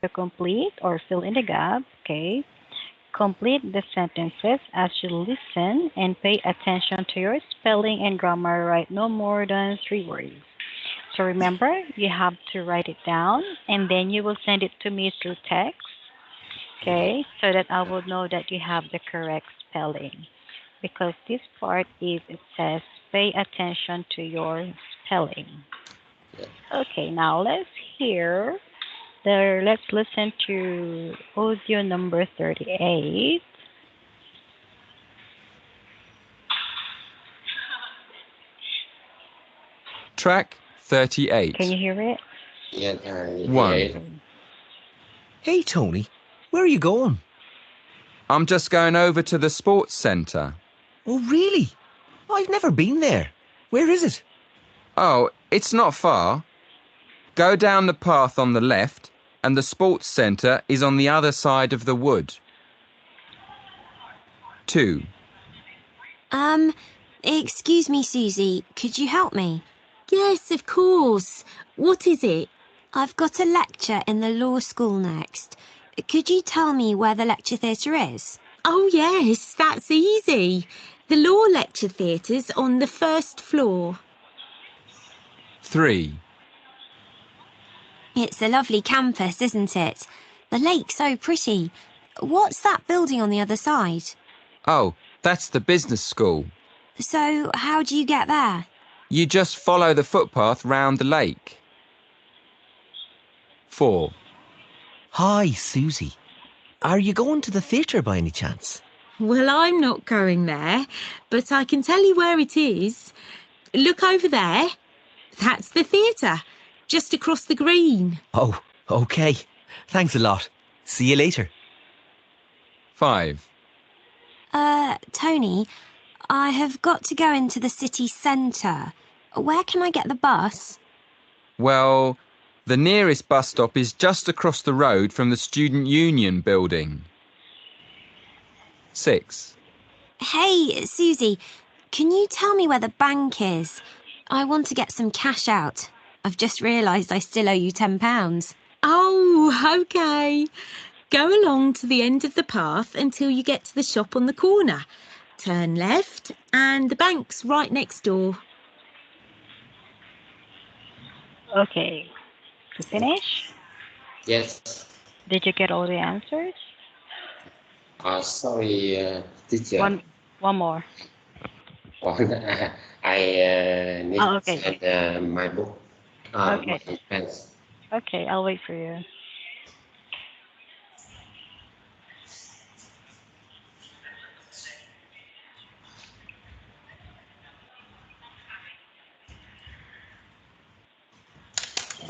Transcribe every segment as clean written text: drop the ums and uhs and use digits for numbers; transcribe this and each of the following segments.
to complete or fill in the gap. Okay. Complete the sentences as you listen and pay attention to your spelling and grammar. Write no more than three words. So remember, you have to write it down and then you will send it to me through text, okay, so that I will know that you have the correct spelling. Because this part is, it says, pay attention to your spelling. Yeah. Okay, now let's listen to audio number 38. Track Can 38. you hear it? Yes, I hear 1. it. Hey, Tony, where are you going? I'm just going over to the sports centre. Oh, really? I've never been there. Where is it? Oh, it's not far. Go down the path on the left, and the sports centre is on the other side of the wood. 2. Um, excuse me, Susie, could you help me? Yes, of course. What is it? I've got a lecture in the law school next. Could you tell me where the lecture theatre is? Oh, yes, that's easy. The Law Lecture Theatre's on the first floor. 3. It's a lovely campus, isn't it? The lake's so pretty. What's that building on the other side? Oh, that's the business school. So, how do you get there? You just follow the footpath round the lake. 4. Hi, Susie. Are you going to the theatre by any chance? Well, I'm not going there, but I can tell you where it is. Look over there. That's the theatre, just across the green. Oh, okay. Thanks a lot. See you later. 5. Tony, I have got to go into the city centre. Where can I get the bus? Well, the nearest bus stop is just across the road from the Student Union building. 6. Hey, Susie, can you tell me where the bank is? I want to get some cash out. I've just realised I still owe you £10. Oh, okay. Go along to the end of the path until you get to the shop on the corner. Turn left and the bank's right next door. Okay. To finish, Yes. did you get all the answers? Sorry, teacher. One more. One, I need Oh, to okay. send my book. Okay. My pens. Okay, I'll wait for you.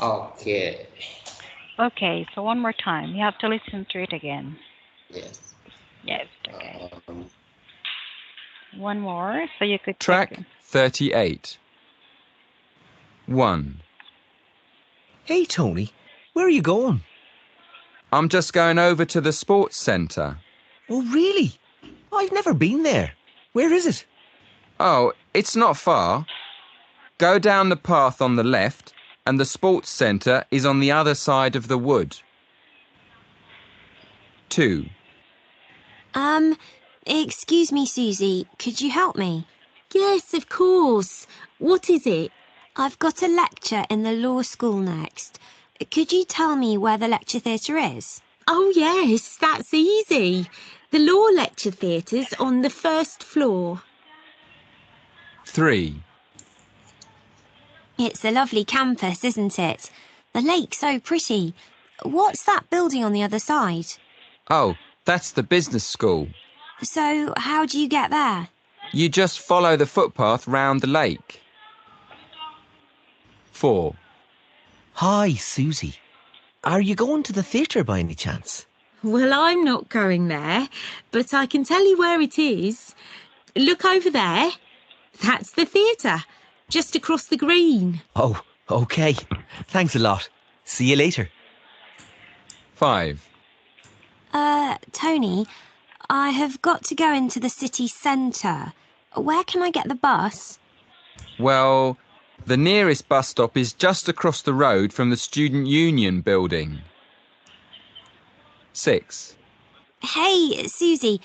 Okay. Okay, so one more time. You have to listen to it again. Yes. Yes, okay. Um, One more, so you could check Track it. 38. 1. Hey, Tony, where are you going? I'm just going over to the sports centre. Oh, really? I've never been there. Where is it? Oh, it's not far. Go down the path on the left, and the sports centre is on the other side of the wood. 2. Excuse me, Susie, could you help me? Yes, of course. What is it? I've got a lecture in the law school next. Could you tell me where the lecture theatre is? Oh, yes, that's easy. The Law Lecture Theatre's on the first floor. 3. It's a lovely campus, isn't it? The lake's so pretty. What's that building on the other side? Oh, that's the business school. So, how do you get there? You just follow the footpath round the lake. 4. Hi, Susie. Are you going to the theatre by any chance? Well, I'm not going there, but I can tell you where it is. Look over there. That's the theatre, just across the green. Oh, okay. Thanks a lot. See you later. 5. Tony, I have got to go into the city centre. Where can I get the bus? Well, the nearest bus stop is just across the road from the Student Union building. 6. Hey, Susie,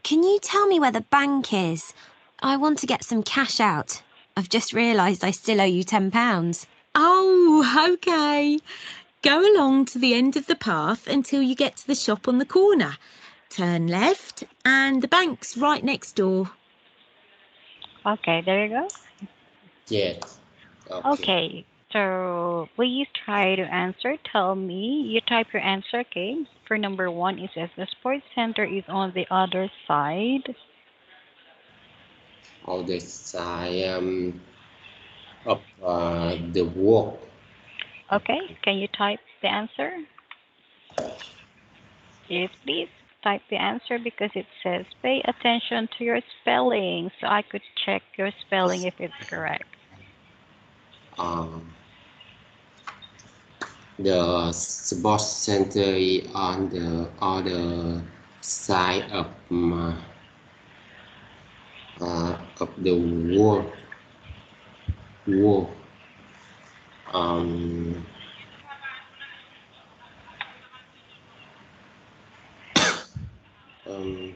can you tell me where the bank is? I want to get some cash out. I've just realised I still owe you £10. Oh, okay. Go along to the end of the path until you get to the shop on the corner. Turn left, and the bank's right next door. Okay, there you go. Yes. Okay. Okay, so please try to answer. Tell me, you type your answer, okay? For number one, it says the sports center is on the other side. On the side of the walk. Okay, can you type the answer? Yes, please type the answer because it says pay attention to your spelling. So I could check your spelling if it's correct. Um, the sports center is on the other side of the wall. Wall. Um, um,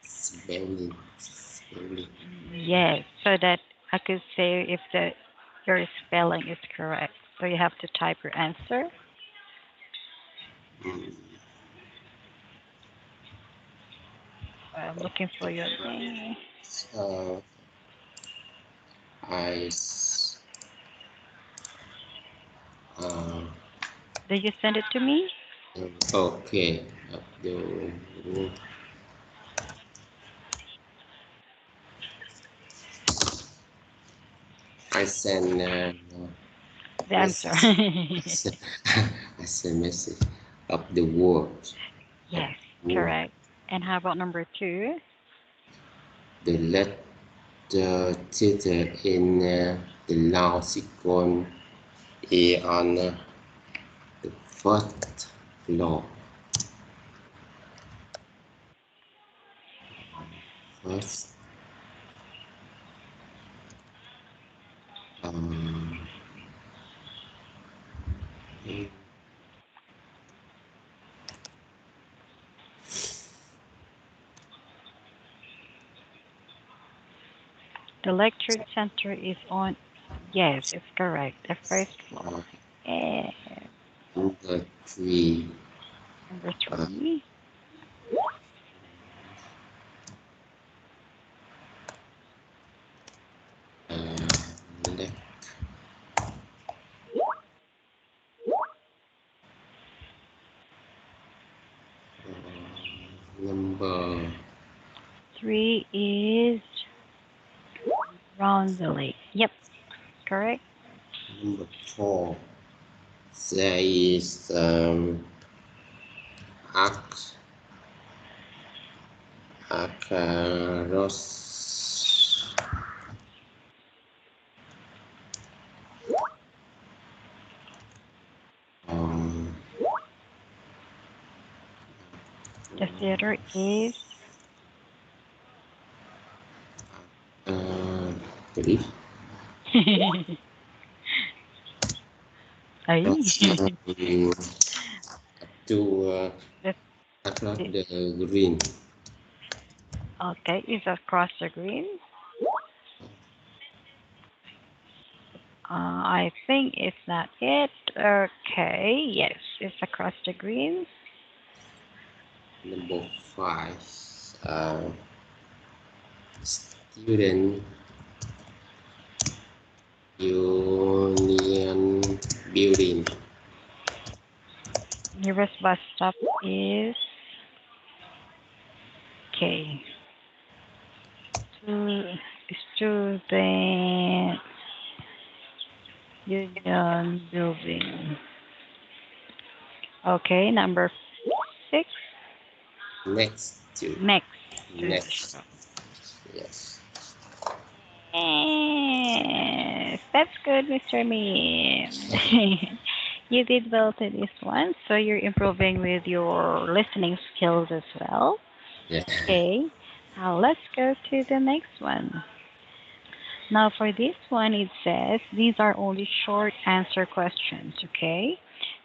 spelling. Yes, so that I could say if your spelling is correct. So you have to type your answer. Mm, I'm looking for your name. uh, I s- uh, Did you send it to me? okay. Of the wall. I send The answer. message. I send message of the word. Of Yes, word. correct. And how about number two? The letter theater in the loud sequence is on the first floor. First, um, The lecture center is on. Yes, it's correct. The first floor. uh, And number three. number Uh, three. le- number Three is round the lake. Yep, correct. number four. There is arc across um, The theater is. uh, believe Ay. across to The, across the, the green. okay, is across the green. I think it's not it. Okay, yes, it's across the green. Number five. Uh, Student Union Building. Nearest bus stop is. Okay. To student union building. Okay, number six. Next to Next to the next. shop. Yes. Yes, that's good, Mr. Mim. You did well to this one, so you're improving with your listening skills as well. Yeah. Okay, now let's go to the next one. Now, for this one, it says these are only short answer questions, okay?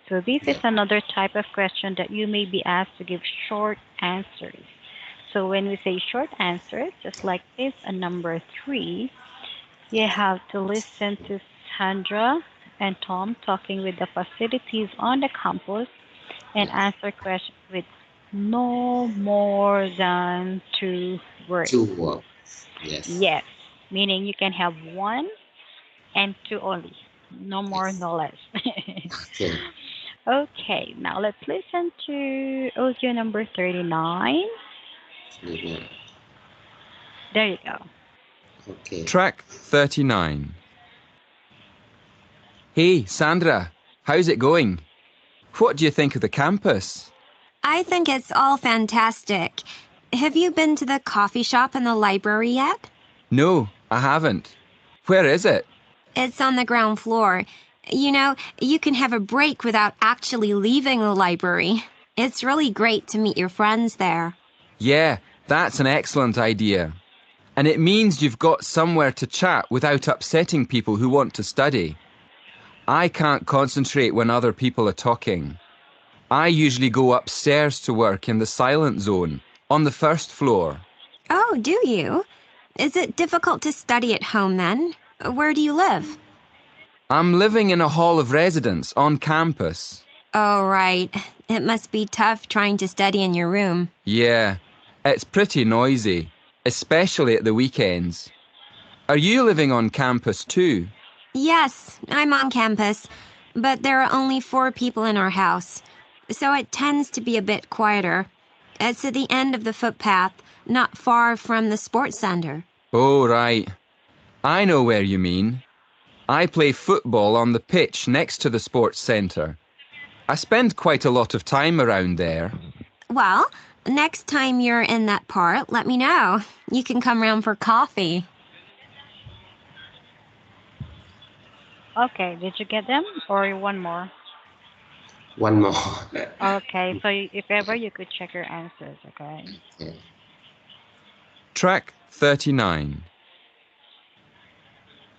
So this is Yeah. another type of question that you may be asked to give short answers. So when we say short answers, just like this, a number three, you have to listen to Sandra and Tom talking with the facilities on the campus and Yes. answer questions with no more than two words. Two words. Yes. Yes, meaning you can have one and two only. No more, Yes. no less. Okay. Okay, now let's listen to audio number 39. Yeah. There you go. Okay. Track 39. Hey, Sandra, how's it going? What do you think of the campus? I think it's all fantastic. Have you been to the coffee shop and the library yet? No, I haven't. Where is it? It's on the ground floor. You can have a break without actually leaving the library. It's really great to meet your friends there. Yeah, that's an excellent idea. And it means you've got somewhere to chat without upsetting people who want to study. I can't concentrate when other people are talking. I usually go upstairs to work in the silent zone, on the first floor. Oh, do you? Is it difficult to study at home then? Where do you live? I'm living in a hall of residence on campus. Oh, right. It must be tough trying to study in your room. Yeah, it's pretty noisy, especially at the weekends. Are you living on campus too? Yes, I'm on campus, but there are only 4 people in our house, so it tends to be a bit quieter. It's at the end of the footpath, not far from the sports center. Oh, right. I know where you mean. I play football on the pitch next to the sports centre. I spend quite a lot of time around there. Well, next time you're in that part, let me know. You can come round for coffee. Okay, did you get them or one more? One more. Okay, so if ever you could check your answers, okay? Okay. Track 39.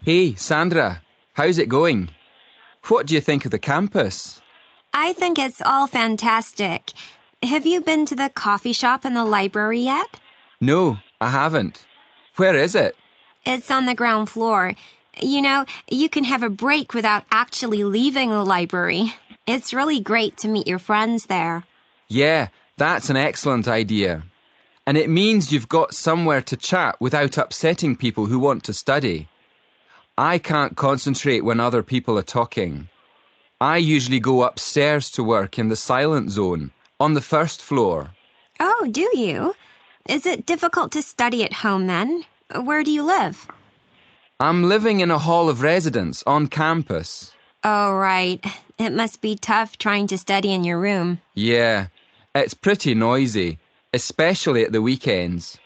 Hey, Sandra, how's it going? What do you think of the campus? I think it's all fantastic. Have you been to the coffee shop and the library yet? No, I haven't. Where is it? It's on the ground floor. You can have a break without actually leaving the library. It's really great to meet your friends there. Yeah, that's an excellent idea. And it means you've got somewhere to chat without upsetting people who want to study. I can't concentrate when other people are talking. I usually go upstairs to work in the silent zone, on the first floor. Oh, do you? Is it difficult to study at home then? Where do you live? I'm living in a hall of residence on campus. Oh, right. It must be tough trying to study in your room. Yeah, it's pretty noisy, especially at the weekends.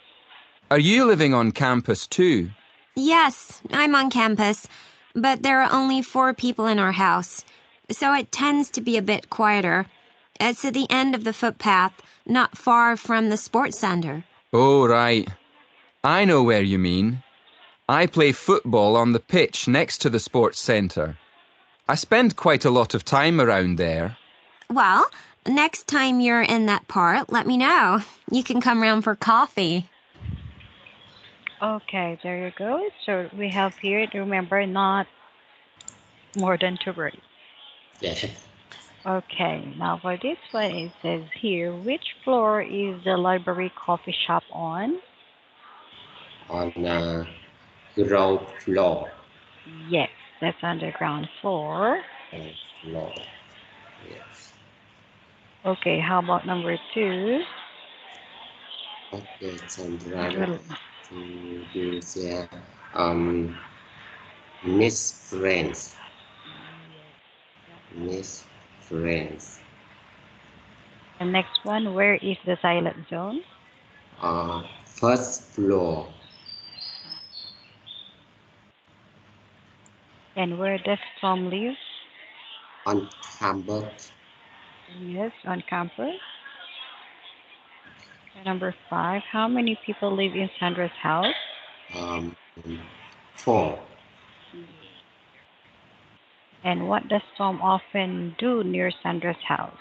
Are you living on campus too? Yes, I'm on campus, but there are only 4 people in our house, so it tends to be a bit quieter. It's at the end of the footpath, not far from the sports center. Oh, right. I know where you mean. I play football on the pitch next to the sports centre. I spend quite a lot of time around there. Well, next time you're in that part, let me know. You can come round for coffee. Okay, there you go. So we have here, remember, not more than two words. Yeah. Okay, now for this one, it says here, which floor is the library coffee shop on? On ground floor. Yes, that's on the ground floor. Ground floor. Yes. Okay, how about number two? Okay, Sandra It will, like to do the Miss Friends. Miss Friends. the next one, where is the silent zone? First floor. And where does Tom live? On campus. Yes, on campus. And number five, how many people live in Sandra's house? Um, four. And what does Tom often do near Sandra's house?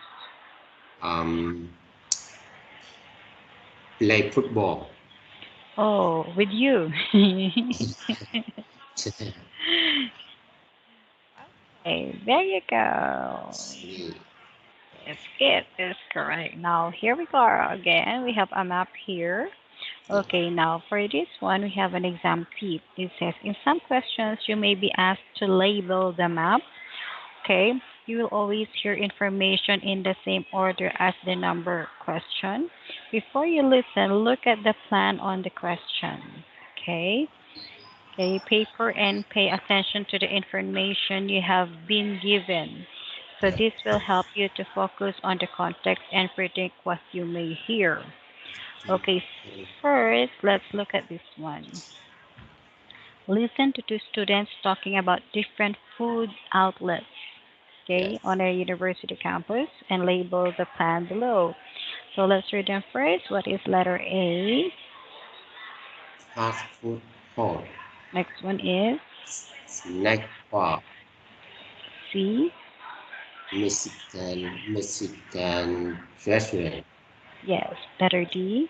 Um, Play football. Oh, with you. Okay, there you go. Yeah. It's it is correct. Now here we go again. We have a map here. Yeah. Okay, now for this one we have an exam tip. It says in some questions you may be asked to label the map. Okay, you will always hear information in the same order as the number question. Before you listen, look at the plan on the question. Okay. Okay, paper and pay attention to the information you have been given. So Yeah. this will help you to focus on the context and predict what you may hear. Okay, first let's look at this one. Listen to two students talking about different food outlets, okay, Yes. on a university campus and label the plan below. So let's read them first. What is letter A? Fast food hall. Next one is Snack bar. C. Mexican restaurant. Yes, letter D.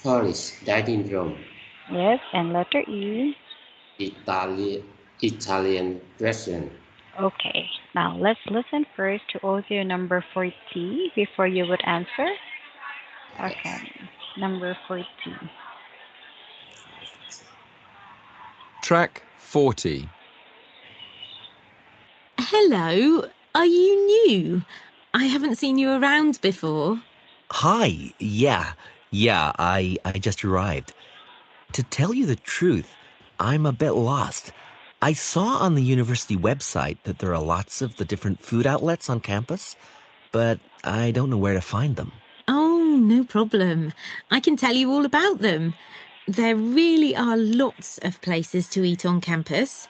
College dining room. Yes, and letter E. Italian Italian restaurant. Okay, now let's listen first to audio number 40 before you would answer. Yes. Okay, number 40. Track 40. Hello, are you new? I haven't seen you around before. Hi, yeah, I just arrived. To tell you the truth, I'm a bit lost. I saw on the university website that there are lots of the different food outlets on campus, but I don't know where to find them. Oh, no problem. I can tell you all about them. There really are lots of places to eat on campus.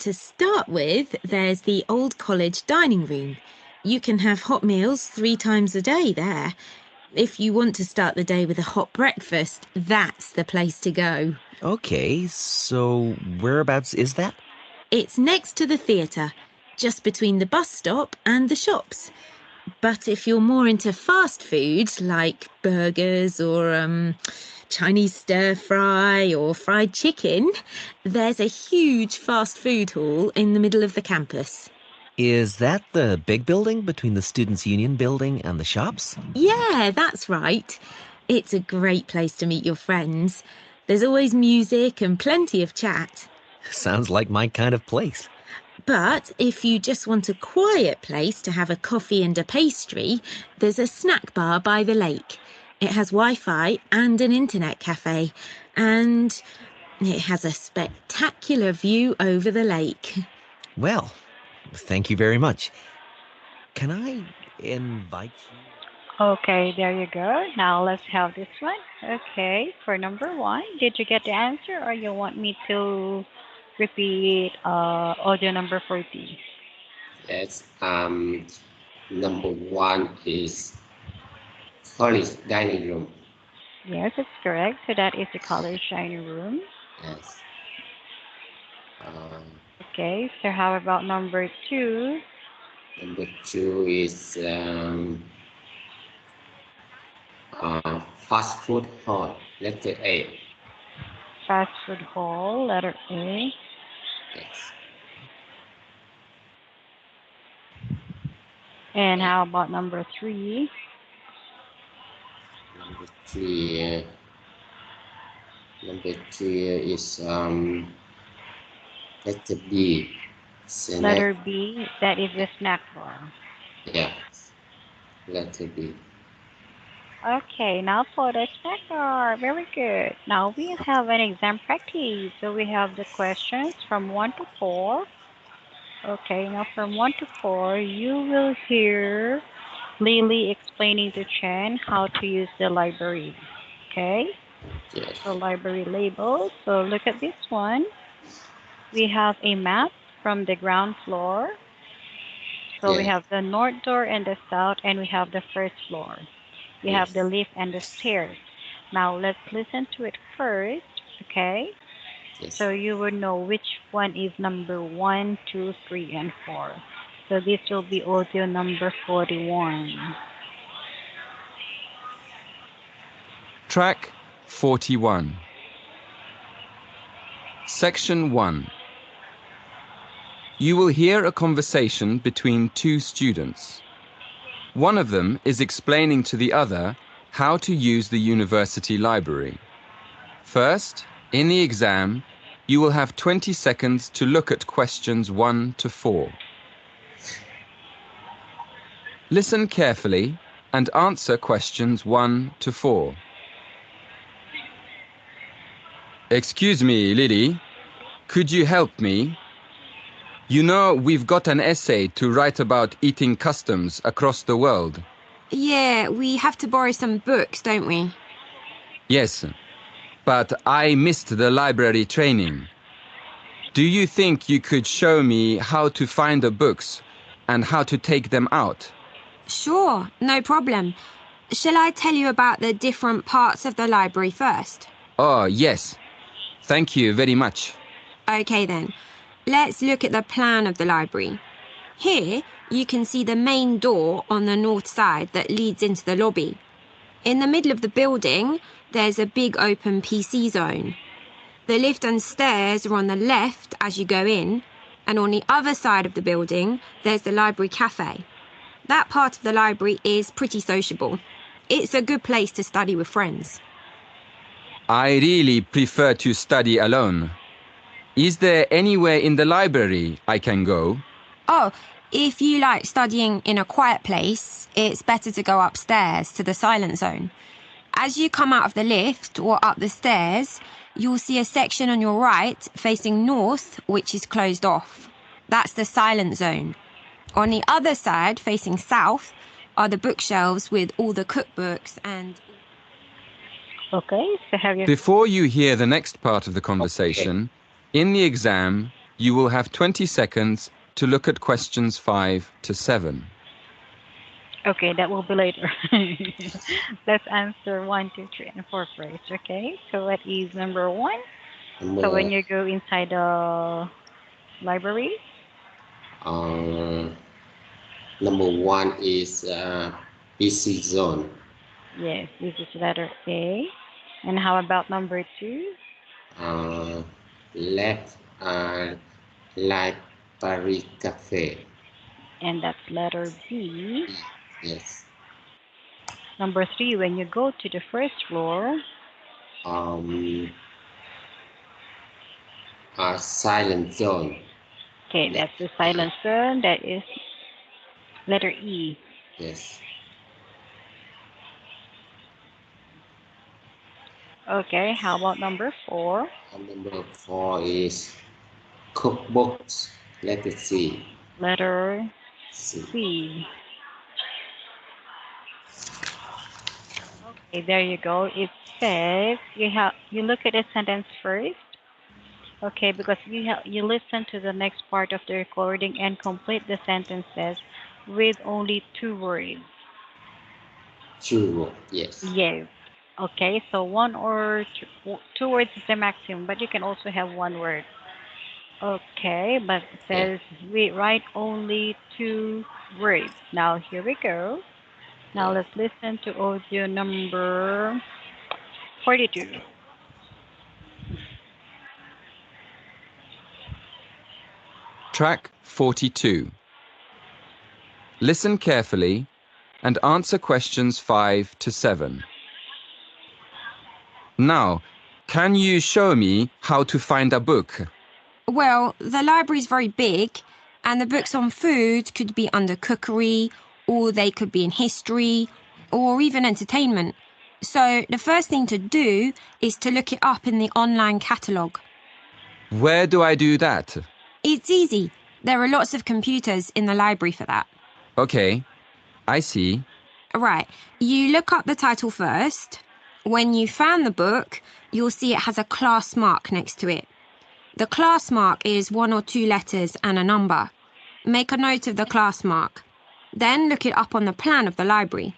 To start with, there's the old college dining room. You can have hot meals 3 times a day there. If you want to start the day with a hot breakfast, that's the place to go. Okay, so whereabouts is that? It's next to the theatre, just between the bus stop and the shops. But if you're more into fast food, like burgers or Chinese stir fry or fried chicken, there's a huge fast food hall in the middle of the campus. Is that the big building between the Students' Union building and the shops? Yeah, that's right. It's a great place to meet your friends. There's always music and plenty of chat. Sounds like my kind of place. But if you just want a quiet place to have a coffee and a pastry, there's a snack bar by the lake. It has Wi Fi and an internet cafe, and it has a spectacular view over the lake. Well, thank you very much. Can I invite you? Okay, there you go. Now let's have this one. Okay, for number one, did you get the answer or you want me to repeat audio number 40? Yes. Number one is college dining room. Yes, it's correct. So that is the college dining room. Yes. Uh, Okay, so how about number two? Number two is fast food hall. Letter A. Fast food hall, letter A. Yes. And Uh, how about number three? number three. Number three is letter B. Snack. Letter B, that is the snack bar. Yeah. Letter B. Okay, now for the snack bar. Very good. Now we have an exam practice. So we have the questions from 1 to 4. Okay, now from 1 to 4, you will hear Lily explaining to Chen how to use the library. Okay, so Yes. library labels. So look at this one. We have a map from the ground floor. So we Yes. have the north door and the south, and we have the first floor. We have the Yes. lift and the stairs. Now let's listen to it first, okay? Yes. So you will know which one is number one, two, three, and 4. So this will be audio number 41. Track 41. Section 1. You will hear a conversation between two students. One of them is explaining to the other how to use the university library. First, in the exam, you will have 20 seconds to look at questions 1 to 4. Listen carefully and answer questions 1 to 4. Excuse me, Lily. Could you help me? You know, we've got an essay to write about eating customs across the world. Yeah, we have to borrow some books, don't we? Yes, but I missed the library training. Do you think you could show me how to find the books and how to take them out? Sure, no problem. Shall I tell you about the different parts of the library first? Oh, yes. Thank you very much. Okay then, let's look at the plan of the library. Here, you can see the main door on the north side that leads into the lobby. In the middle of the building, there's a big open PC zone. The lift and stairs are on the left as you go in, and on the other side of the building, there's the library cafe. That part of the library is pretty sociable. It's a good place to study with friends. I really prefer to study alone. Is there anywhere in the library I can go? Oh, if you like studying in a quiet place, it's better to go upstairs to the silent zone. As you come out of the lift or up the stairs, you'll see a section on your right facing north, which is closed off. That's the silent zone. On the other side, facing south, are the bookshelves with all the cookbooks and... Okay, so have you Before you hear the next part of the Okay. conversation, in the exam, you will have 20 seconds to look at questions 5 to 7. Okay, that will be later. Let's answer one, two, three, and 4 first. Okay, so what is number 1? So when Number you go inside the library, uh, number one is PC zone. yes, this is letter A. And how about number 2? Uh, left library cafe. And that's letter B. Yes. Number 3, when you go to the first floor, Um, silent zone. okay, Letter that's the E. silent zone. That is letter E. Yes. Okay, how about number 4? And number four is cookbooks. Letter C. Letter C. C. Okay, there you go. It says you look at the sentence first. Okay, because you listen to the next part of the recording and complete the sentences with only 2 words. True. Yes. Yes. Okay, so 2 words is the maximum, but you can also have 1 word. Okay, but it Yes. says we write only 2 words. Now here we go. Now Yes. let's listen to audio number 42. Track 42. Listen carefully and answer questions 5 to 7. Now, can you show me how to find a book? Well, the library's very big, and the books on food could be under cookery, or they could be in history, or even entertainment. So the first thing to do is to look it up in the online catalogue. Where do I do that? It's easy. There are lots of computers in the library for that. Okay, I see. Right, you look up the title first. When you found the book, you'll see it has a class mark next to it. The class mark is 1 or 2 letters and a number. Make a note of the class mark. Then look it up on the plan of the library.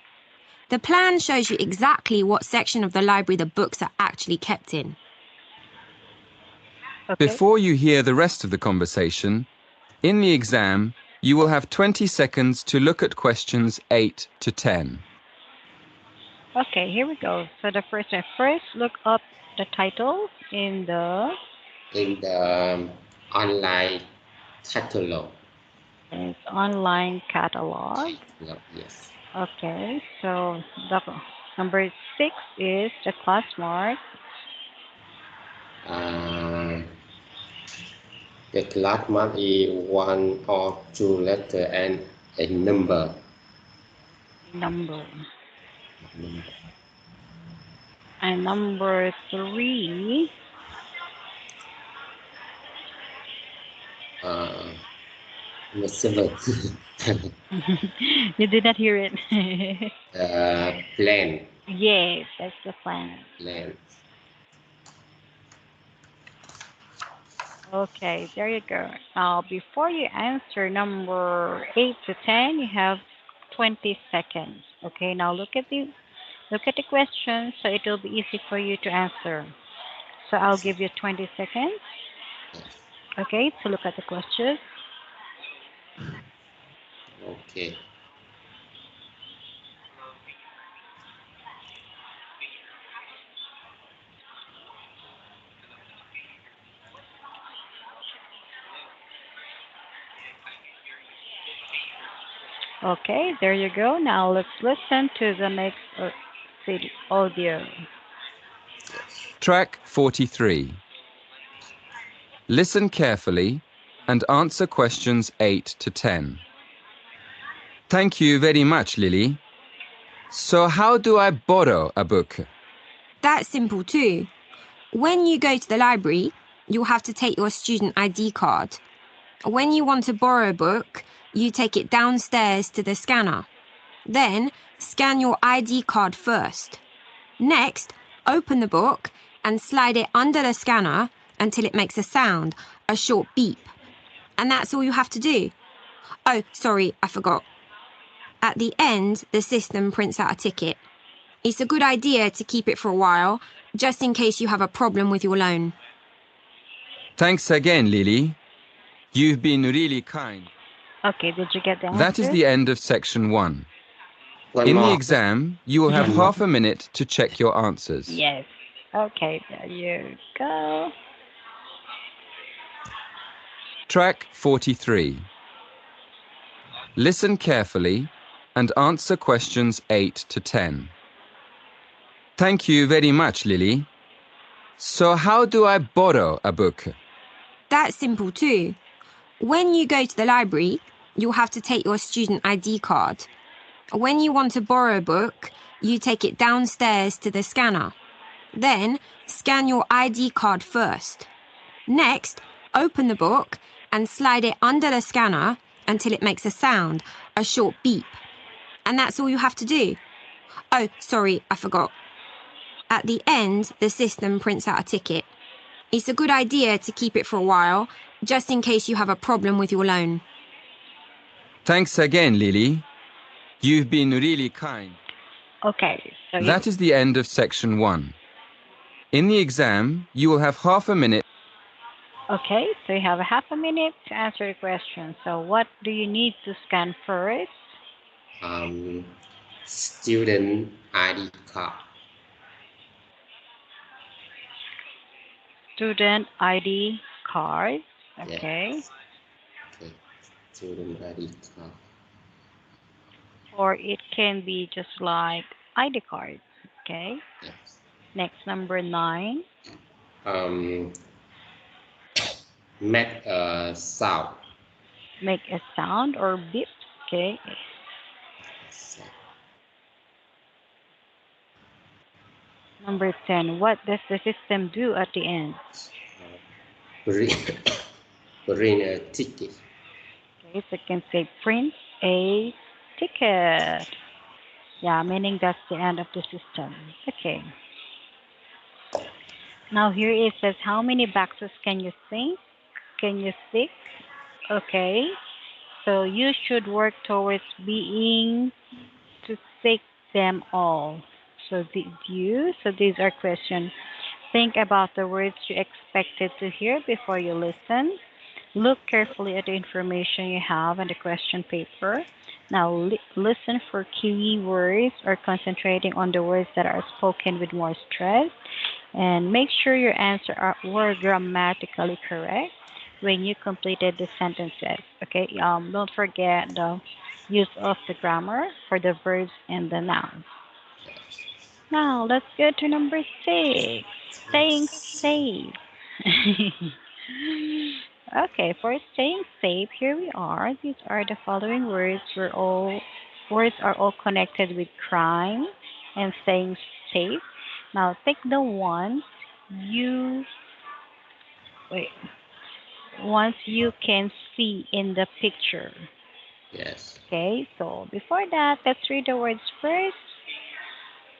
The plan shows you exactly what section of the library the books are actually kept in. Okay. Before you hear the rest of the conversation, in the exam, you will have 20 seconds to look at questions 8 to 10. Okay, here we go. So the first one, first look up the title in the online catalog. it's online catalog. Yes. Okay, so the number 6 is the class mark. Uh, the class mark is one or two letter and a number. Number. And number 3, Uh, Number 7. you did not hear it. Plan. Yes, that's the plan. Plan. Okay, there you go. Now, before you answer number 8 to 10, you have 20 seconds. Okay, now look at the question so it will be easy for you to answer. So I'll give you 20 seconds. Okay, to look at the question. Okay. Okay, there you go. Now let's listen to the next audio. Track 43. Listen carefully and answer questions 8 to 10. Thank you very much, Lily. So how do I borrow a book? That's simple too. When you go to the library, you'll have to take your student ID card. When you want to borrow a book, you take it downstairs to the scanner. Then, scan your ID card first. Next, open the book and slide it under the scanner until it makes a sound, a short beep. And that's all you have to do. Oh, sorry, I forgot. At the end, the system prints out a ticket. It's a good idea to keep it for a while, just in case you have a problem with your loan. Thanks again, Lily. You've been really kind. Okay, did you get the That is answer? the end of section 1. One In the more. exam, you will have One more. half a minute to check your answers. Yes. Okay, there you go. Track 43. Listen carefully and answer questions 8 to 10. Thank you very much, Lily. So how do I borrow a book? That's simple too. When you go to the library, you'll have to take your student ID card. When you want to borrow a book, you take it downstairs to the scanner. Then, scan your ID card first. Next, open the book and slide it under the scanner until it makes a sound, a short beep. And that's all you have to do. Oh, sorry, I forgot. At the end, the system prints out a ticket. It's a good idea to keep it for a while, just in case you have a problem with your loan. Thanks again, Lily. You've been really kind. Okay, so That is the end of section 1. In the exam, you will have half a minute. okay, so you have a half a minute to answer the question. So what do you need to scan first? Student ID card. Student ID card. Okay. Yes. Okay. Student ID card. Or it can be just like ID card. Okay. Yes. Next, number 9. Um, Make a sound. Make a sound or beep. Okay. Number 10. What does the system do at the end? Print, print a ticket. Okay, so you can say print a ticket. Yeah, meaning that's the end of the system. Okay. Now here it says how many boxes can you think? Can you tick? Okay. So you should work towards being to tick them all. So did you? So these are questions. Think about the words you expected to hear before you listen. Look carefully at the information you have on the question paper. Now listen for key words or concentrating on the words that are spoken with more stress. And make sure your were grammatically correct when you completed the sentences. Okay, don't forget the use of the grammar for the verbs and the nouns. Yes. Now let's go to number 6, staying Yes. safe. Okay, for staying safe, here we are. These are the following words. Words are all connected with crime and staying safe. Now take the ones you wait ones you can see in the picture. Yes. Okay, so before that, let's read the words first.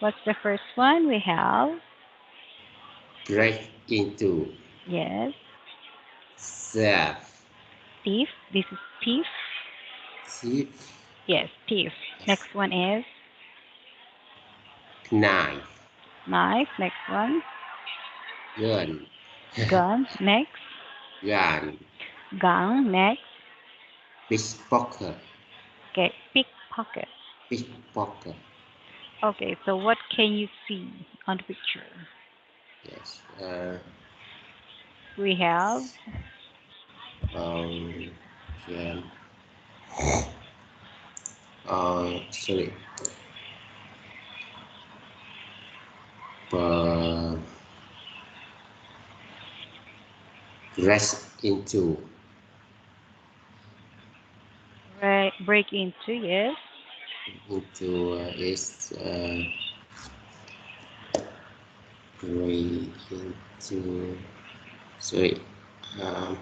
What's the first one? We have Break into. yes, Serve. thief. This is thief. Thief. Yes, thief. Yes. Next one is Knife. knife. Next one, Gun. gun. Next, Gun. gun. Next, Pickpocket. okay, pickpocket. Pickpocket. Okay, so what can you see on the picture? Yes. We have Um, yeah. Sorry. Uh, Rest into. break into. Yes, Into is break into. Sorry. Um,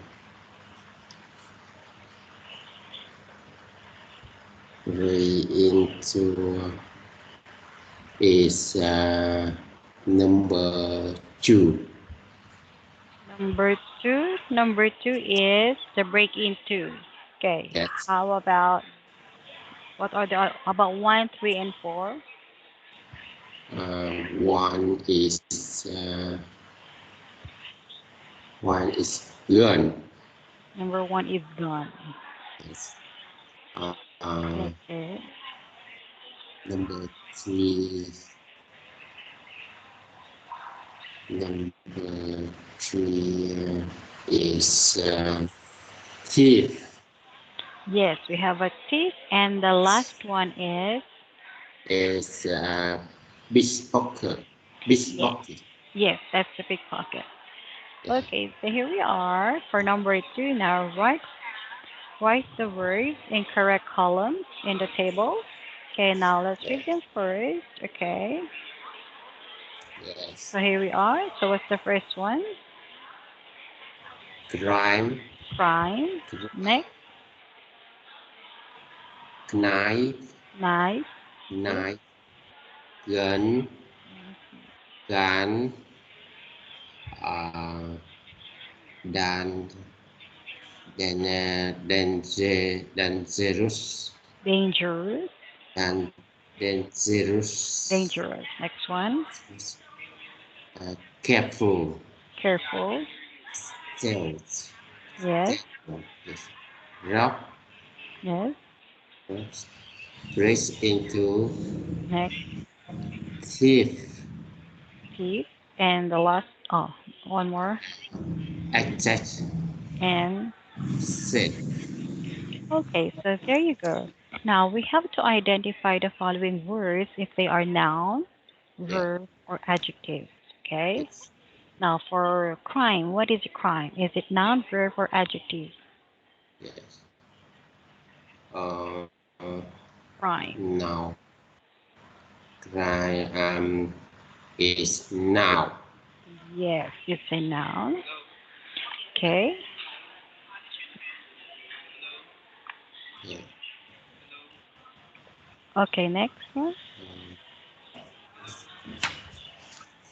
break into is number two. number two. Number two is the break into. Okay, Yes. how about what are the about one, three, and four? One is one is gun. Number one is gun. Yes. Okay. Number three. Number three is thief. Yes, we have a thief, and the last one is Is pickpocket. yes, Pickpocket. yes, that's the pickpocket. Yeah. Okay, so here we are for number two. Now write the words in correct columns in the table. Okay, now let's Yeah. read them first. Okay, Yes. so here we are. So what's the first one? Crime. Crime. Next, Knife. knife. Yes. Knife. Gun. Gun. Uh, dan dangerous. Dangerous. Dan dangerous. Dangerous. Next one. Careful. Careful. Stealth. Yes. Stealth. Yes. Rob. Yes. Break into. Next, Thief. thief. And the last, oh, one more. Attack. And Safe. okay, so there you go. Now we have to identify the following words if they are noun, Yeah. verb, or adjectives. Okay. Yes. Now for crime, what is a crime? Is it noun, verb, or adjective? Yes. Uh, Crime. now. Crime is now. Yes, it's a noun. Okay. Yeah. Okay, next one.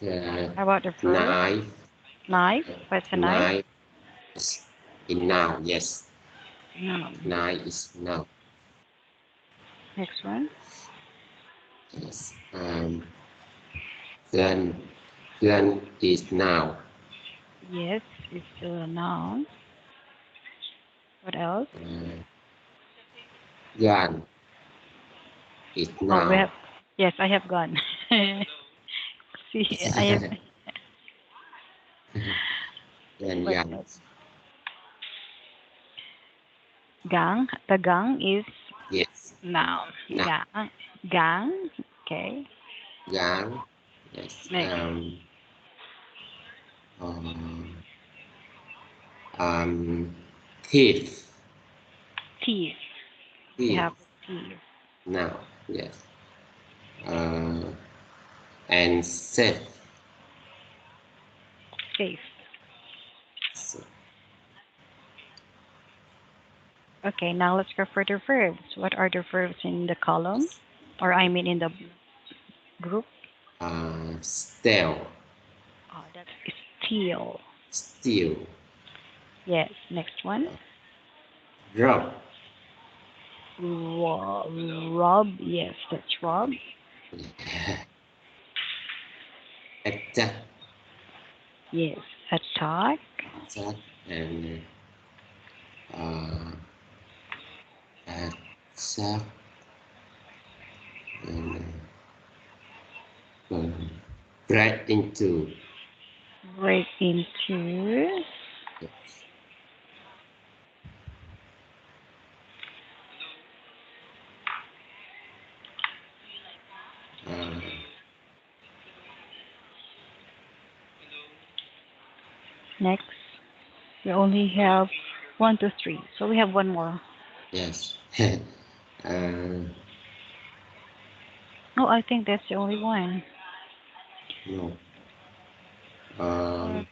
Uh, How about the verb? knife. Knife. What's a knife? Knife is in now. Yes. Noun. Knife is now. Next one. Yes. Gun. Gun is now. Yes, it's still a noun. What else? Gun is Oh, we now. have. Yes, I have gone. See, I have. And What gun. else? Gang. The gang is Yes. noun. Now. Gang. Gang. Okay. Gun. Yes. Next. Um, um, thief. Thief. We Thief. have thief. Now. Yes. Uh, and safe. Safe. Okay, now let's go for the verbs. What are the verbs in the column? Or I mean in the group? Steal. Oh, that's steal. Steal. Yes, next one. Rob. Rob. Yes, that's rob. Attack. Yes, attack. Attack. And attack. And break into. Break into. Yes. Uh, Next, we only have one, two, three. So we have one more. yes. uh, Oh, I think that's the only one. no. Uh, Um,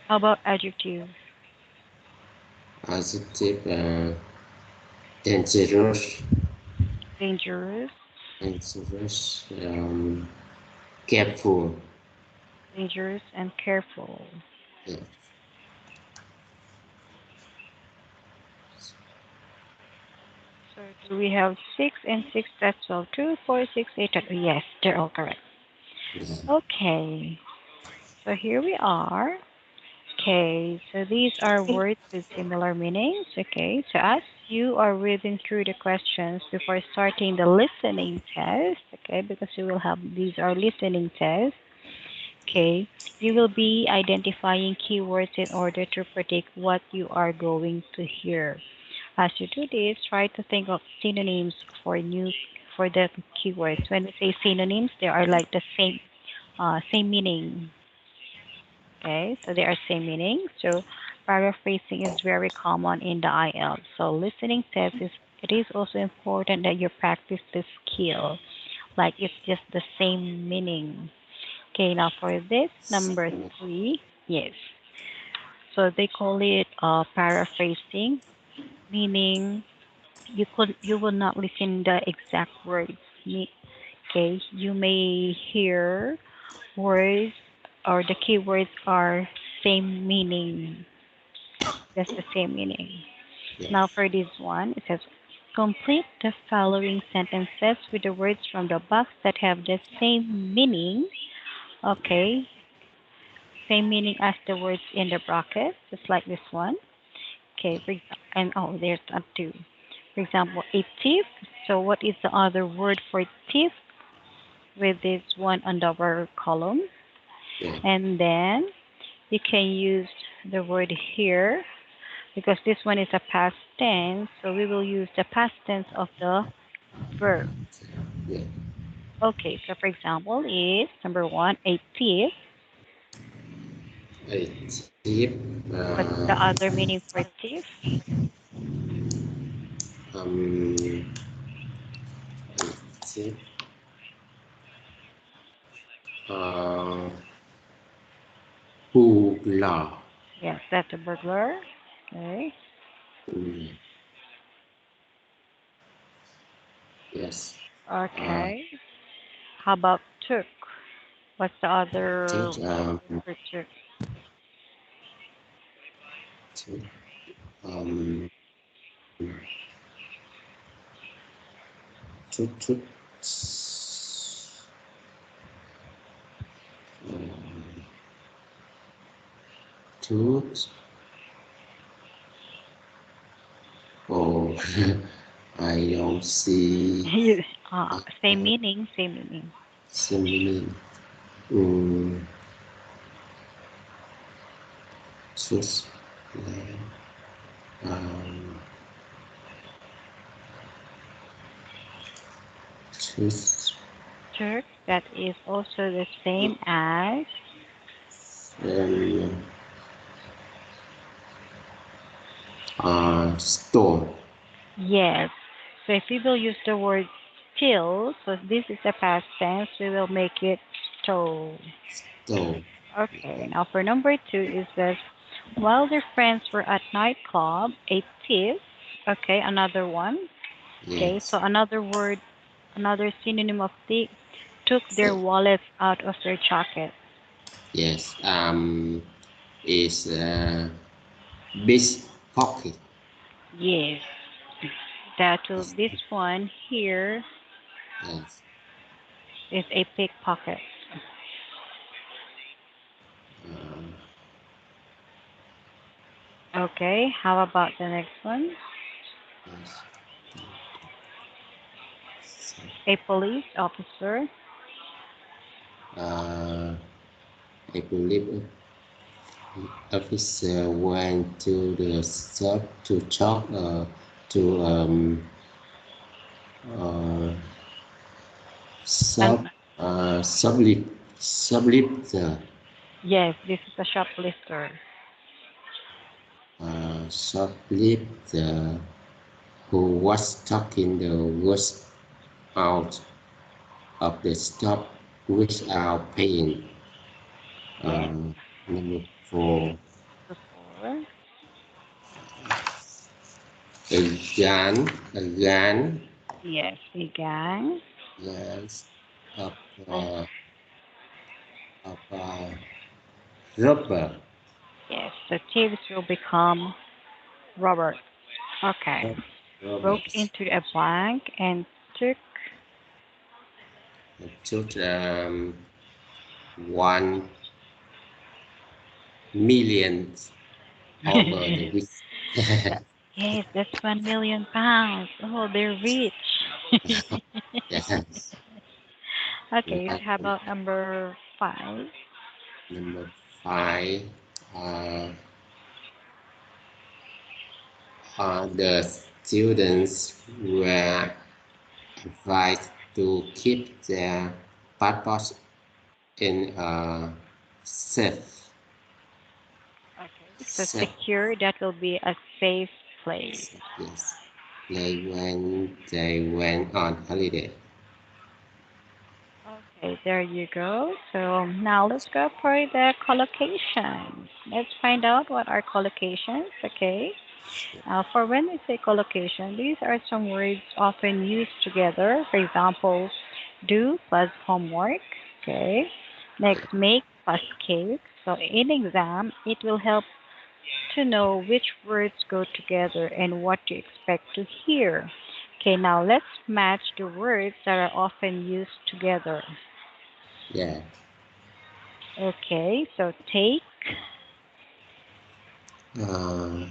how about adjective? Adjective. Dangerous. Dangerous. Dangerous. Careful. Dangerous and careful. Yes. So do we have six and six? That's all. Two, four, six, eight. Yes, they're all correct. Yes. Okay. So here we are. Okay, so these are words with similar meanings. Okay, so as you are reading through the questions before starting the listening test, okay, because you will have these are listening tests, okay, you will be identifying keywords in order to predict what you are going to hear. As you do this, try to think of synonyms for the keywords. When we say synonyms, they are like the same meaning. Okay, so they are same meaning. So paraphrasing is very common in the IELTS. So listening test is it is also important that you practice the skill, like it's just the same meaning. Okay, now for this number three, yes. So they call it paraphrasing, meaning you will not listen the exact words. Okay, you may hear words or the keywords are same meaning. That's the same meaning. Now Yes. for this one, it says complete the following sentences with the words from the box that have the same meaning. Okay, same meaning as the words in the bracket, just like this one. Okay, and oh, there's a two. For example, a thief. So what is the other word for thief with this one on the upper column? Yeah. And then you can use the word here because this one is a past tense, so we will use the past tense of the verb. Yeah. Okay, so for example, is number one, a thief. A tip. What's the other meaning for thief? Um, a tip. Uh, Hoopla. Yes, that's a burglar. Okay. Mm, yes. Uh, Okay. How about took? What's the other take. word for took? To, um, to tooth. Oh, I don't see Same meaning, same meaning. similar. Mm, tooth. Um, tooth. Turk, that is also the same as Um, store. yes. So if we will use the word still, so this is the past tense, we will make it stole. Store. Okay, now for number two is this while their friends were at nightclub, a thief, okay, another one. Okay, so Yes. another word, another synonym of thief, took their Uh, wallets out of their jacket. yes. Is big pocket. Yes, that will, this one here Yes. is a pickpocket. Uh, Okay, how about the next one? yes. So, A police officer. uh, I believe officer went to the shop to talk to uh, And shop shoplifter yes, this is a shoplifter. shoplifter who was taking the goods out of the shop without paying. Yes, Number four, before. a gun, a gun, Yes, a gang. yes, of Oh, uh, of rubber, yes, the thieves will become Robert. Okay. Broke robbers. into a bank and took. Took 1 million over the week. Yes, that's 1 million pounds. Oh, they're rich. Yes. Okay, so Like how about number five? number five, uh, the students were advised to keep their passports in a safe, Okay, so safe, secure, that will be a safe place. yes, play when they went on holiday. Okay, there you go. So now let's go for the collocations. Let's find out what are collocations, okay? For when we say collocation, these are some words often used together. For example, do plus homework, okay? Next, make plus cake. So in exam, it will help to know which words go together and what to expect to hear. Okay, now let's match the words that are often used together. Yeah. Okay, so take, Uh,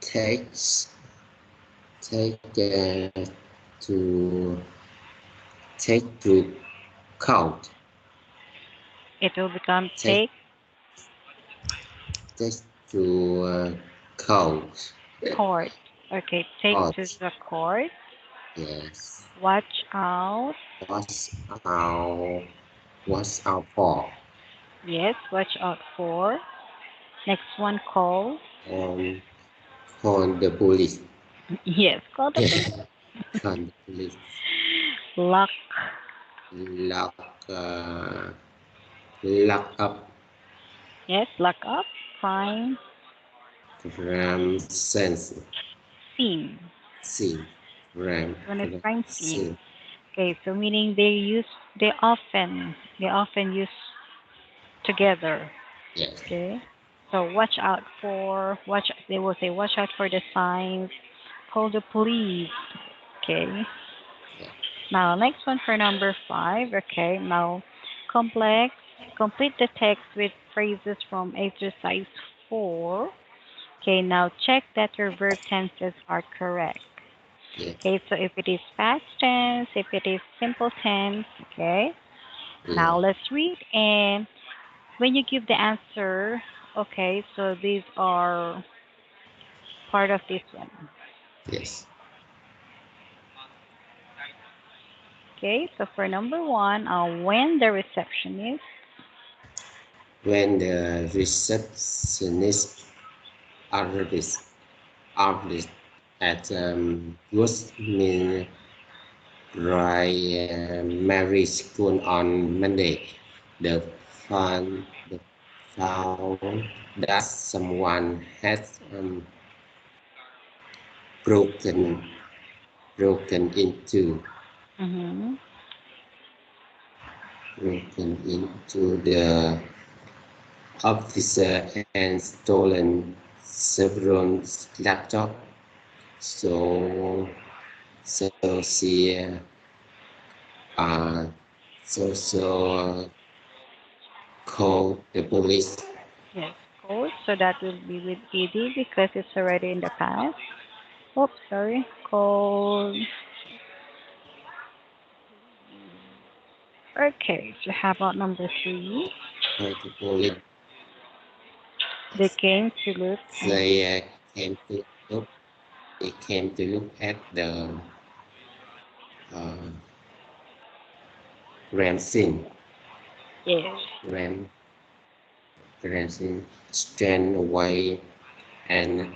takes take to take to count. it will become Take take take to count. court. Okay, take to Out. the court. Yes. Watch out. What's our what's our for? Yes, watch out for. Next one, call. Um, call the police. Yes, call the police. Call the police. Lock. Lock lock up. Yes, lock up. Fine. Ram sense. Scene. Scene. Ram When it's crime scene. scene. Okay, so meaning they often use together. Yes. Okay. So watch out for watch they will say watch out for the signs. Call the police. Okay. Yeah. Now next one for number five. Okay. Now complex. Complete the text with phrases from exercise 4. Okay, now check that your verb tenses are correct. yes, Okay, so if it is past tense, if it is simple tense, okay. Now yeah, let's read, and when you give the answer, okay, so these are part of this one. yes. Okay, so for number one, when the receptionist, When the receptionist arrives, arrives at Westminster Mary School on Monday, the the found that someone had broken broken into mm-hmm, the officer and stolen several laptops. So so she uh, so called the police. yes, code. So that will be with ed because it's already in the past. Oops, sorry. Code. Okay, so how about number three? Called the police. They came to look and They came to look. They came to look at the uh, crime scene. yes, Crime, crime scene. Stand away and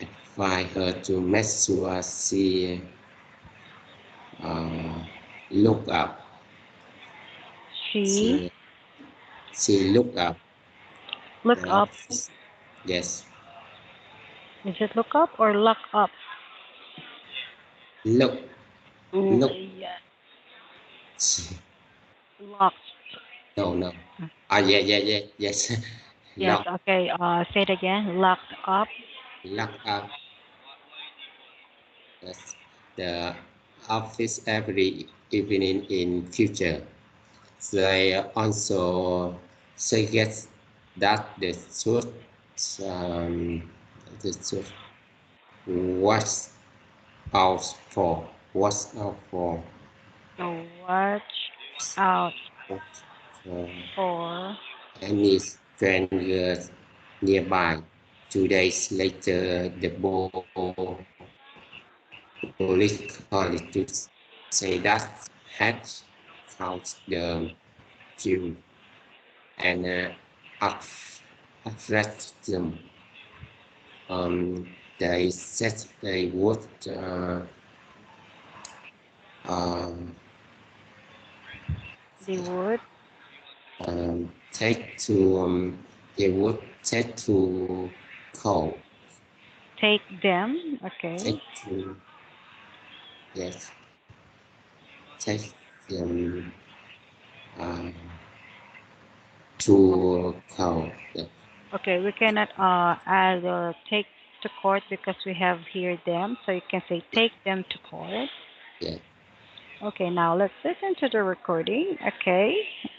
advise her to make sure she uh, look up. she She she look up look the up. office. Yes, Is it look up or look up? look, look. Yeah, lock. No, no. Ah, yeah, yeah, yeah, yes. Yes, Lock, okay. Say it again. Locked up. lock up. Yes. The office every evening in future. They also suggest that um, the should watch out watch out for, So watch out watch for for. any strangers nearby. 2 days later, the police called to say that had found the Jew and arrested them. They said they would um, They would take to they would take to court, take them. Okay. take to yes, take them uh, to court. Yeah, Okay, we cannot add take to court because we have here them. So you can say take them to court. yeah, Okay, now let's listen to the recording. Okay.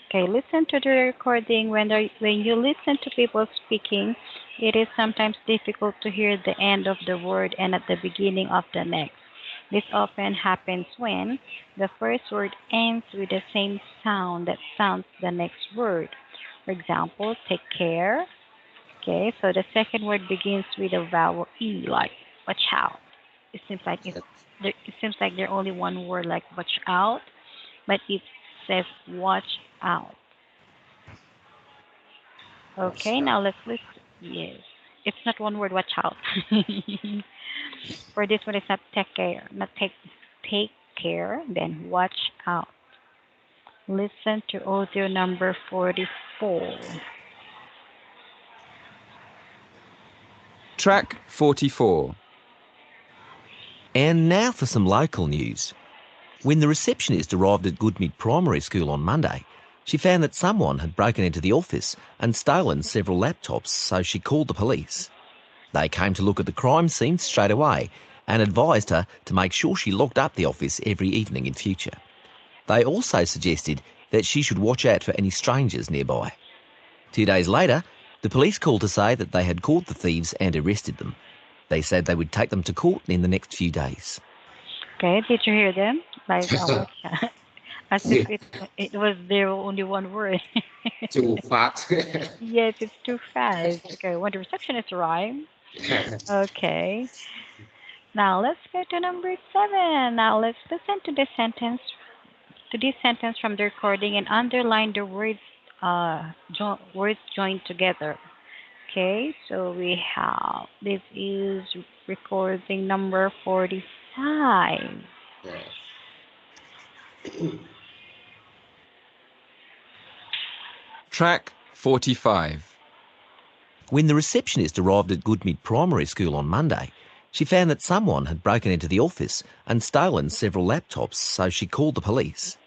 Okay, listen to the recording. When you listen to people speaking, it is sometimes difficult to hear the end of the word and at the beginning of the next. This often happens when the first word ends with the same sound that sounds the next word. For example, take care. Okay, so the second word begins with a vowel E, like watch out. It seems like yeah, it seems like there's only one word like watch out, but it says watch out. watch Okay, now out. let's listen. Yes, it's not one word. Watch out. For this one, it's not take care. Not take care. Then watch out. Listen to audio number 44. Track 44. And now for some local news. When the receptionist arrived at Goodmead Primary School on Monday, she found that someone had broken into the office and stolen several laptops, so she called the police. They came to look at the crime scene straight away and advised her to make sure she locked up the office every evening in future. They also suggested that she should watch out for any strangers nearby. 2 days later, the police called to say that they had caught the thieves and arrested them. They said they would take them to court in the next few days. Okay, did you hear them? Like our chat. As if it was their only one word. Too fast. Yes, it's too fast. Okay, when the receptionist arrived. Okay. Now let's go to number 7. Now let's listen to this sentence from the recording and underline the words words joined together. Okay, so we have this is recording number 45. Yeah. Track 45. When the receptionist arrived at Goodmead Primary School on Monday, she found that someone had broken into the office and stolen several laptops, so she called the police.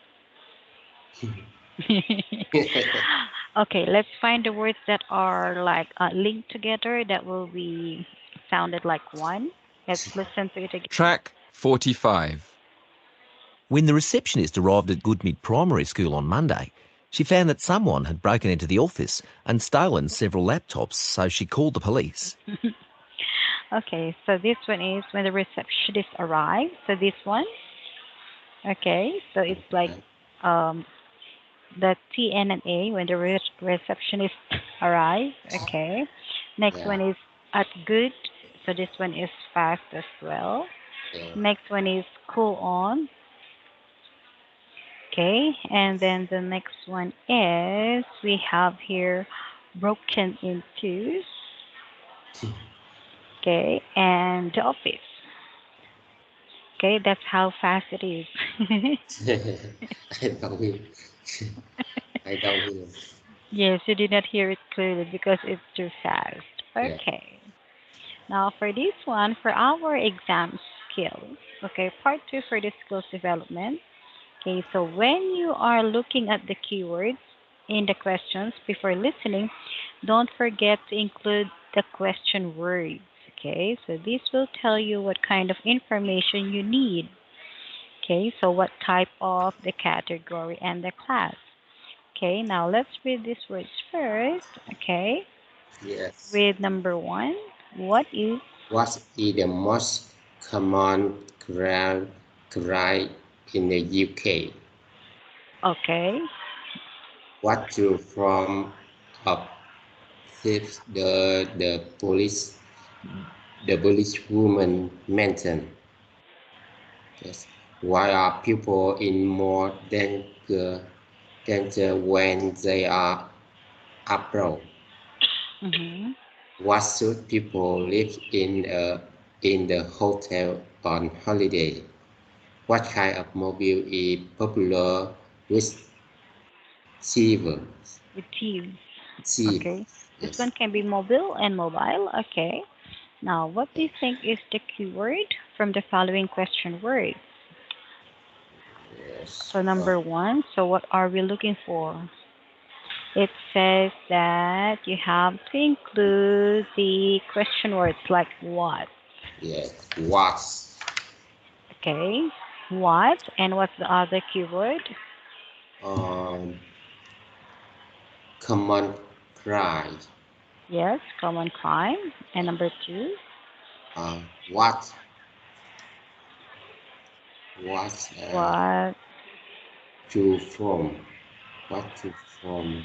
Okay, let's find the words that are like linked together that will be sounded like one. Let's listen to it again. Track 45. When the receptionist arrived at Goodmead Primary School on Monday, she found that someone had broken into the office and stolen several laptops, so she called the police. Okay, so this one is when the receptionist arrived. So this one, okay, so it's like um, the T N and A when the receptionist arrive. Okay, next Yeah. one is at good. So this one is fast as well. Yeah. Next one is cool on. Okay, and then the next one is we have here broken into. Okay, and the office. Okay, that's how fast it is. I don't hear. I don't hear. Yes, you did not hear it clearly because it's too fast. Yeah. Okay, now for this one, for our exam skills, okay, part 2 for the skills development. Okay, so when you are looking at the keywords in the questions before listening, don't forget to include the question words. Okay, so this will tell you what kind of information you need. Okay, so what type of the category and the class. Okay, now let's read these words first. Okay, Yes. with number 1, what is What is the most common crime in the UK? okay? What you from of thieves the police woman mentioned? Yes. Why are people in more danger when they are abroad? Mm-hmm. What should people live in the hotel on holiday? What kind of mobile is popular with Seven. With thieves. Seven. Okay, this one Yes. can be mobile and mobile. Okay, now what do you think is the keyword from the following question words? Yes. So number 1, so what are we looking for? It says that you have to include the question words like what. Yes. What? Okay, what and what's the other keyword? Um, common cry. Yes, common crime. And number 2, What? What? what? To from? What to from?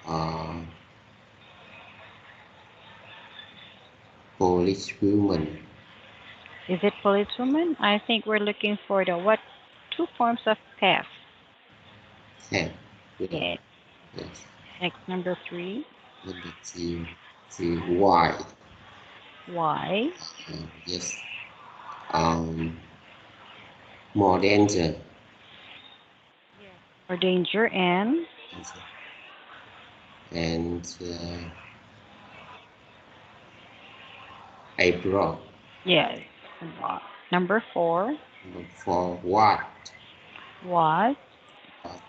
Uh, Polish woman. Is it policewoman? I think we're looking for the what? Two forms of theft. Have. Yeah. Yeah. Yes. Next, number 3, Number two. To why? why? Yes. Um, more danger. Or danger and And abroad. yes. Number 4, For what? what? What?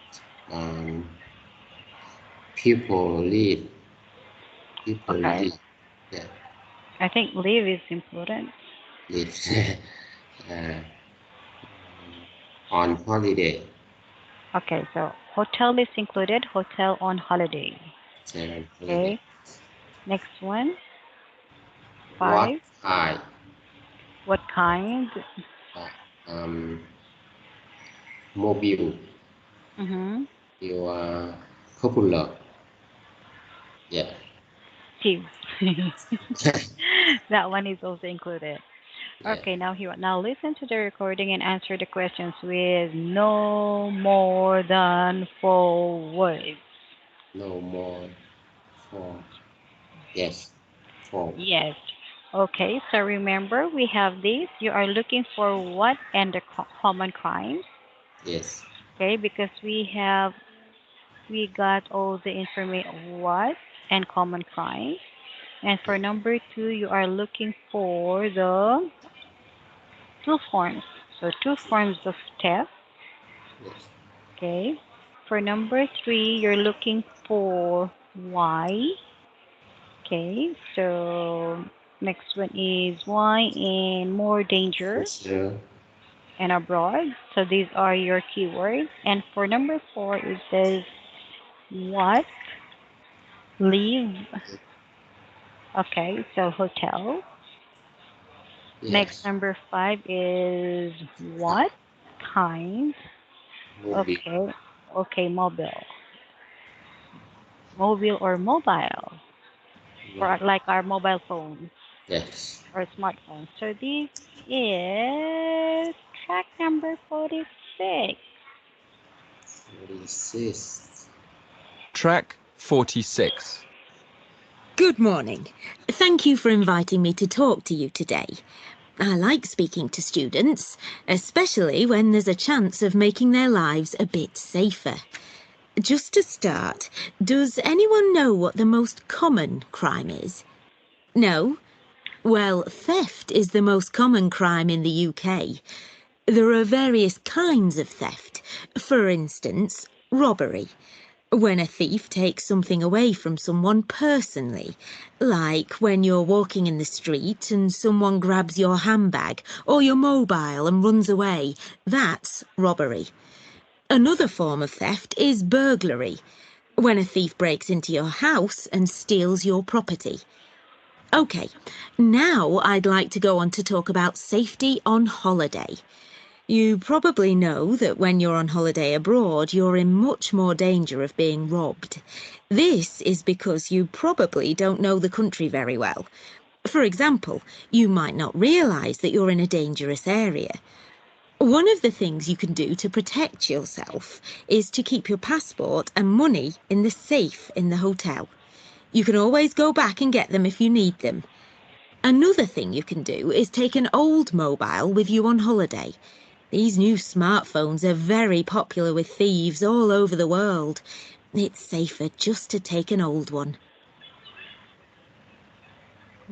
Um, people live. People Okay. live. Yeah. I think live is important. Live. uh, on holiday. Okay, so hotel is included, hotel on holiday. hotel on holiday. Okay. Next one. What 5. kind What kind? of mobile Mm-hmm. you are popular? Yeah. 2. That one is also included. Yeah. Okay, now listen to the recording and answer the questions with no more than 4 words. No more for yes for Yes. Okay, so remember we have this. You are looking for what and the common crimes. yes Okay, because we got all the information what and common crimes. And for yes number 2, you are looking for the two forms. So two forms of theft. yes Okay. For number 3, you're looking for why. Okay. So next one is why in more danger answer and abroad. So these are your keywords. And for number 4, it says what, leave. Okay. So hotel. Next, yes number 5 is what kind. movie Okay. Okay. Mobile or mobile. no For like our mobile phone yes or smartphone. So this is track number 46. 46 Track 46. Good morning. Thank you for inviting me to talk to you today. I like speaking to students, especially when there's a chance of making their lives a bit safer. Just to start, does anyone know what the most common crime is? No? Well, theft is the most common crime in the UK. There are various kinds of theft. For instance, robbery, when a thief takes something away from someone personally, like when you're walking in the street and someone grabs your handbag or your mobile and runs away. That's robbery. Another form of theft is burglary, when a thief breaks into your house and steals your property. Okay, now I'd like to go on to talk about safety on holiday. You probably know that when you're on holiday abroad, you're in much more danger of being robbed. This is because you probably don't know the country very well. For example, you might not realise that you're in a dangerous area. One of the things you can do to protect yourself is to keep your passport and money in the safe in the hotel. You can always go back and get them if you need them. Another thing you can do is take an old mobile with you on holiday. These new smartphones are very popular with thieves all over the world. It's safer just to take an old one.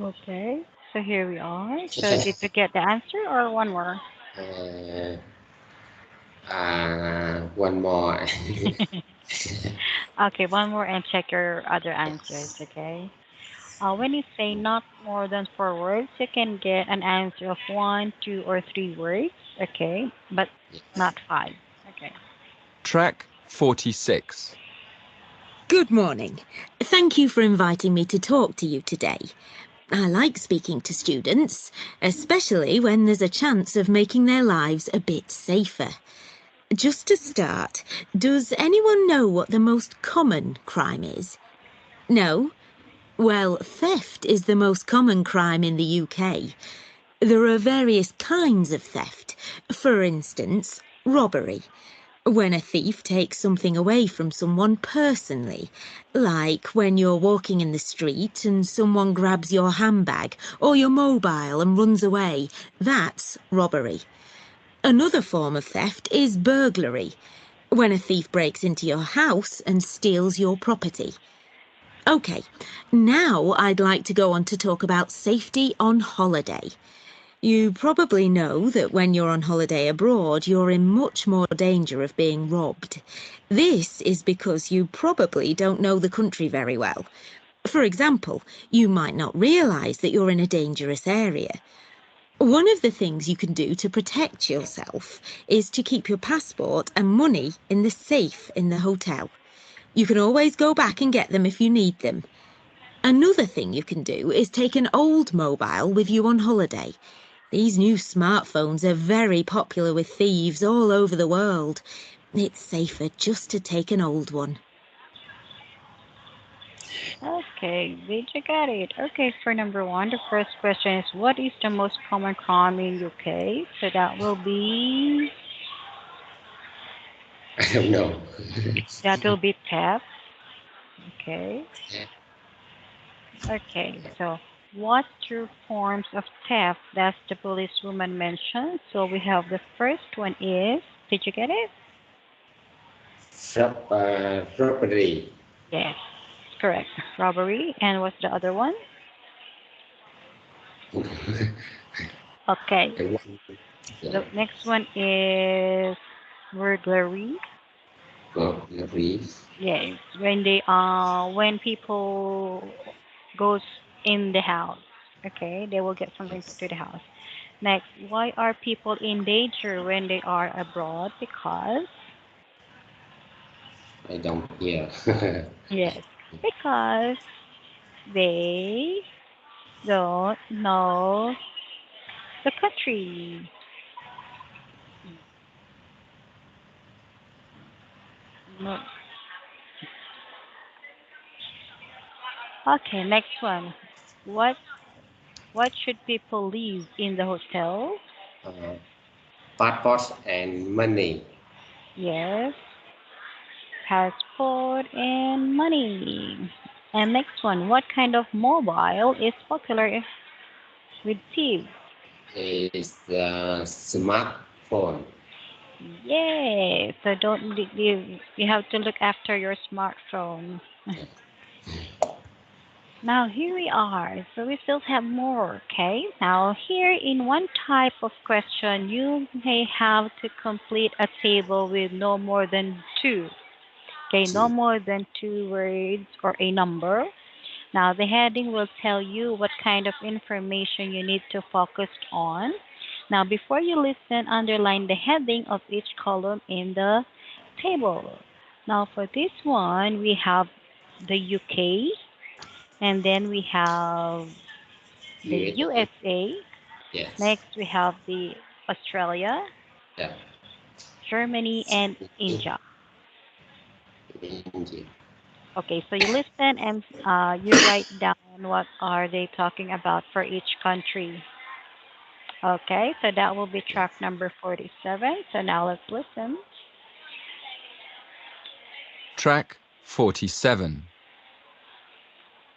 Okay. So here we are. So did you get the answer or one more? uh, one more Okay, one more and check your other answers, okay? When you say not more than 4 words, you can get an answer of 1, 2, or 3 words, okay? But yes not 5, okay? Track 46. Good morning. Thank you for inviting me to talk to you today. I like speaking to students, especially when there's a chance of making their lives a bit safer. Just to start, does anyone know what the most common crime is? No? Well, theft is the most common crime in the UK. There are various kinds of theft. For instance, robbery, when a thief takes something away from someone personally, like when you're walking in the street and someone grabs your handbag or your mobile and runs away. That's robbery. Another form of theft is burglary, when a thief breaks into your house and steals your property. Okay, now I'd like to go on to talk about safety on holiday. You probably know that when you're on holiday abroad, you're in much more danger of being robbed. This is because you probably don't know the country very well. For example, you might not realise that you're in a dangerous area. One of the things you can do to protect yourself is to keep your passport and money in the safe in the hotel. You can always go back and get them if you need them. Another thing you can do is take an old mobile with you on holiday. These new smartphones are very popular with thieves all over the world. It's safer just to take an old one. Okay, did you get it? Okay, for number one, the first question is what is the most common crime in UK? So that will be I don't know. theft. Okay. Okay, so what two forms of theft does the policewoman mention? So we have the first one is, did you get it? Robbery. Yes, correct. Robbery. And what's the other one? Okay, I want, yeah, the next one is burglary. burglary. Yes, when people goes in the house, okay, they will get something to the house. Next, why are people in danger when they are abroad? Because I don't hear. yes, because they don't know the country. No. Okay, next one. What what should people leave in the hotel? uh, Passports and money. Yes, passport and money. And next one, what kind of mobile is popular with thieves? Is the smartphone. Yay! So don't you have to look after your smartphone. Now here we are. So we still have more, okay? Now here in one type of question, you may have to complete a table with no more than two. Okay, no Two. more than two words or a number. Now the heading will tell you what kind of information you need to focus on. Now before you listen, underline the heading of each column in the table. Now for this one, we have the UK, and then we have the USA. USA. Yes. Next, we have the Australia, Yeah. Germany, and India. India. Okay, so you listen and you write down what are they talking about for each country. Okay, so that will be track number 47. So now let's listen. Track 47.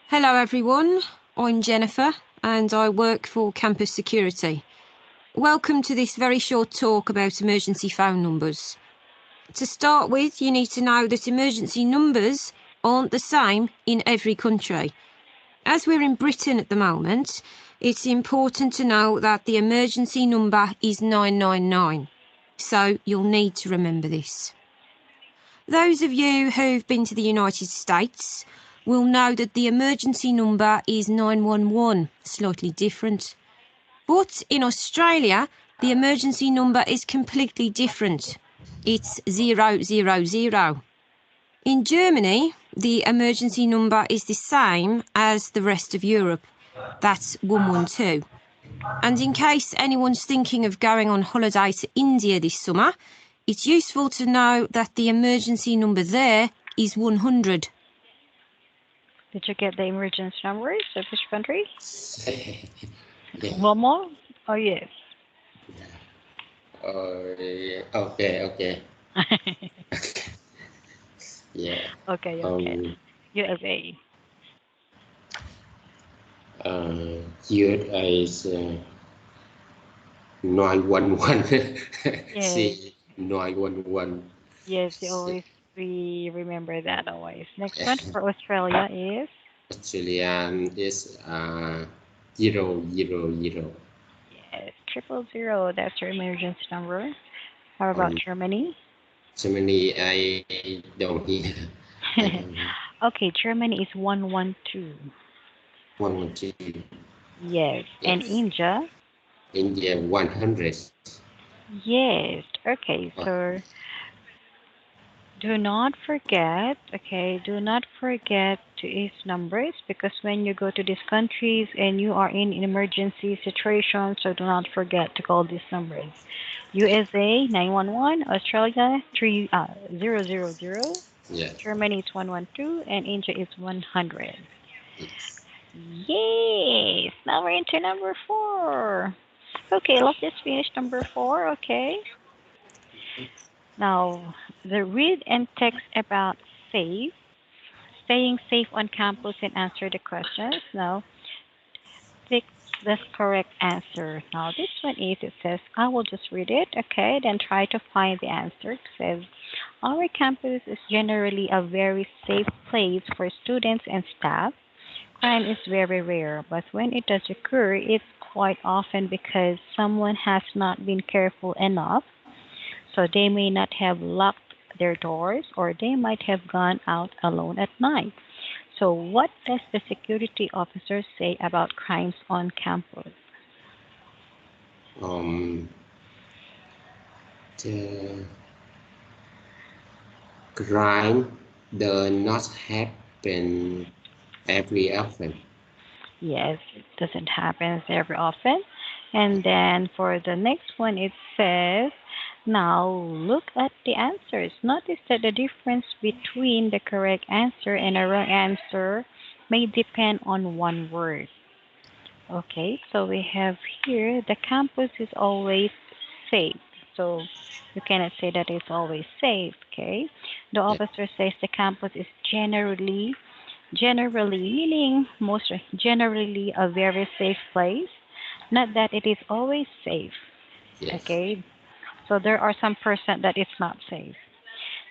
Hello, everyone. I'm Jennifer and I work for Campus Security. Welcome to this very short talk about emergency phone numbers. To start with, you need to know that emergency numbers aren't the same in every country. As we're in Britain at the moment, it's important to know that the emergency number is 999. So you'll need to remember this. Those of you who've been to the United States will know that the emergency number is 911, slightly different. But in Australia, the emergency number is completely different. It's 000. In Germany, the emergency number is the same as the rest of Europe. That's 112. And in case anyone's thinking of going on holiday to India this summer, it's useful to know that the emergency number there is 100. Did you get the emergency numbers of each country? Yeah. One more? Oh, yes. Okay. Okay. Yeah. Okay, okay. Um. USA. Here is 911. Yes, See 911. yes, you See. always we remember that always. Next one for Australia is Australian is 000. yes, 000. That's your emergency number. How about On Germany? Germany, I don't hear. I don't hear. Okay, Germany is 112. 112. Yes, and Yes. India? India 100. Yes. Okay, Oh, so Do not forget, okay, do not forget to use numbers because when you go to these countries and you are in emergency situations, so do not forget to call these numbers. USA 911, Australia 3000, Yeah. Germany is 112, and India is 100. Yes. Yes, now we're into number four. Okay, let's just finish number four, okay? Now, the read and text about safe, staying safe on campus and answer the questions. Now, pick the correct answer. Now, this one is, it says, I will just read it, okay, then try to find the answer. It says, our campus is generally a very safe place for students and staff. Crime is very rare, but when it does occur, it's quite often because someone has not been careful enough. So they may not have locked their doors or they might have gone out alone at night. So, what does the security officer say about crimes on campus? Um, the crime does not happen every often. Yes, it doesn't happen very often. And then for the next one, it says, now look at the answers. Notice that the difference between the correct answer and a wrong answer may depend on one word. Okay, so we have here the campus is always safe. So you cannot say that it's always safe. Okay, the Yeah. officer says the campus is generally meaning most generally a very safe place. Not that it is always safe. Yes. Okay, so there are some percent that it's not safe.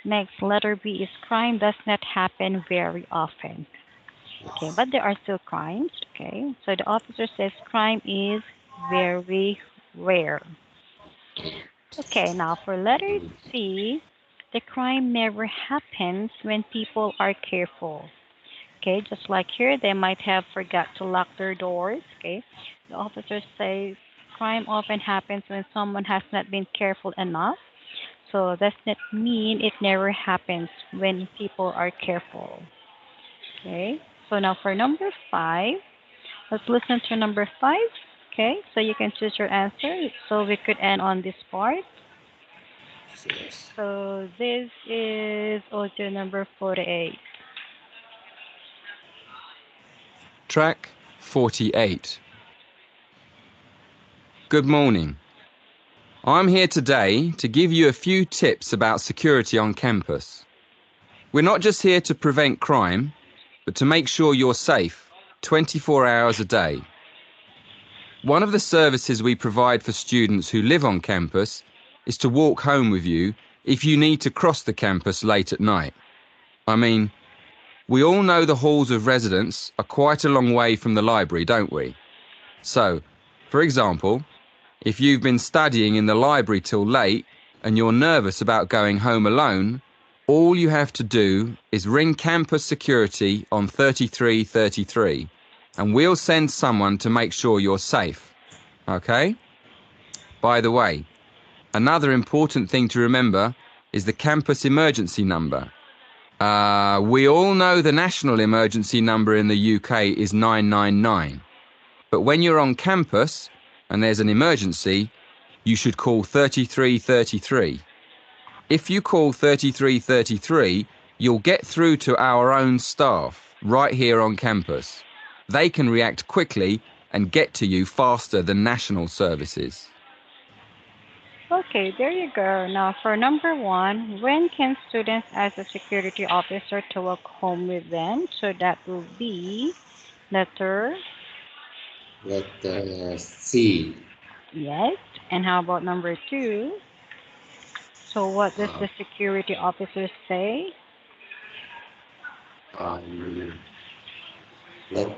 Next, letter B is crime does not happen very often. Okay, Yes. but there are still crimes. Okay, so the officer says crime is very rare. Okay. Okay, now for letter Um, C, the crime never happens when people are careful. Okay, just like here, they might have forgot to lock their doors. Okay, the officer says crime often happens when someone has not been careful enough. So does not mean it never happens when people are careful. Okay, so now for number five, let's listen to number five. Okay, so you can choose your answer. So we could end on this part. yes. So this is audio number 48. Track 48. Good morning. I'm here today to give you a few tips about security on campus. We're not just here to prevent crime, but to make sure you're safe 24 hours a day. One of the services we provide for students who live on campus is to walk home with you if you need to cross the campus late at night. I mean, we all know the halls of residence are quite a long way from the library, don't we? So, for example, if you've been studying in the library till late and you're nervous about going home alone, all you have to do is ring campus security on 3333 and we'll send someone to make sure you're safe. Okay? By the way, another important thing to remember is the campus emergency number. We all know the national emergency number in the UK is 999. But when you're on campus and there's an emergency, you should call 3333. If you call 3333, you'll get through to our own staff right here on campus. They can react quickly and get to you faster than national services. Okay, there you go. Now for number one, when can students ask a security officer to walk home with them? So that will be letter Let C. yes. And how about number two? So what does Uh, the security officer say? um, let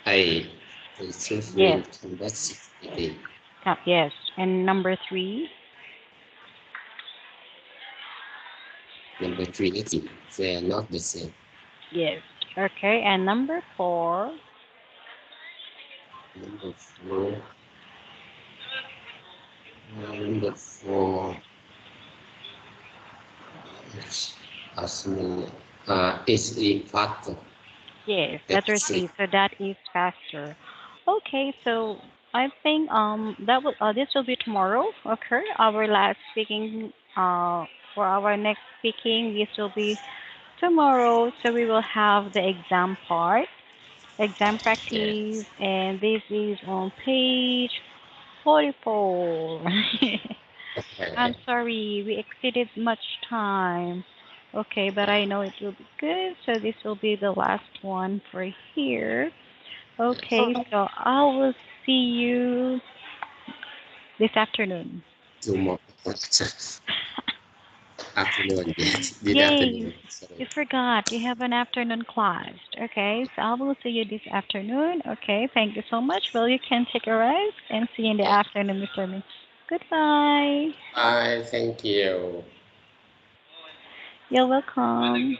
A. Retrieving Yes, capacity. yes. And number three? Number three is C. They are not the same. Yes. Okay, and number four? Number four. Number four. Assuming is faster. Yes, letter Let's see. C. So that is faster. Okay, so I think that will this will be tomorrow. Okay, our last speaking for our next speaking this will be tomorrow. So we will have the exam part, exam practice, Yes. and this is on page 44. I'm sorry, we exceeded much time. Okay, but I know it will be good, so this will be the last one for here. Yes. Okay, so I will see you this afternoon. Tomorrow. Afternoon. Yes. This Yay! afternoon. You Sorry. forgot you have an afternoon class. Okay, so I will see you this afternoon. Okay, thank you so much. Well, you can take a rest and see you in the Yes. afternoon, Mr. Min. Goodbye. Bye. Thank you. You're welcome.